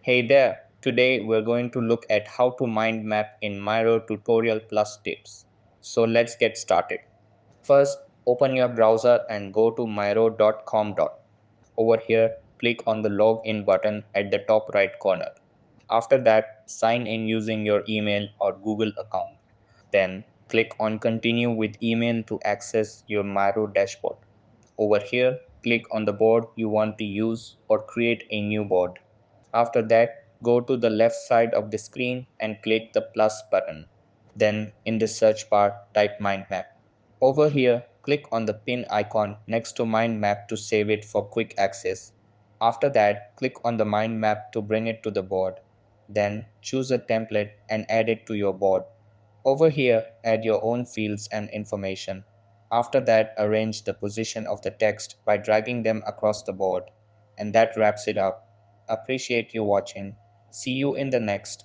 Hey there, today we're going to look at how to mind map in Miro tutorial plus tips. So let's get started. First, open your browser and go to miro.com. Over here, click on the login button at the top right corner. After that, sign in using your email or Google account. Then click on continue with email to access your Miro dashboard. Over here, click on the board you want to use or create a new board. After that, go to the left side of the screen and click the plus button. Then in the search bar, type mind map. Over here, click on the pin icon next to mind map to save it for quick access. After that, click on the mind map to bring it to the board. Then choose a template and add it to your board. Over here, add your own fields and information. After that, arrange the position of the text by dragging them across the board. And that wraps it up. Appreciate you watching. See you in the next.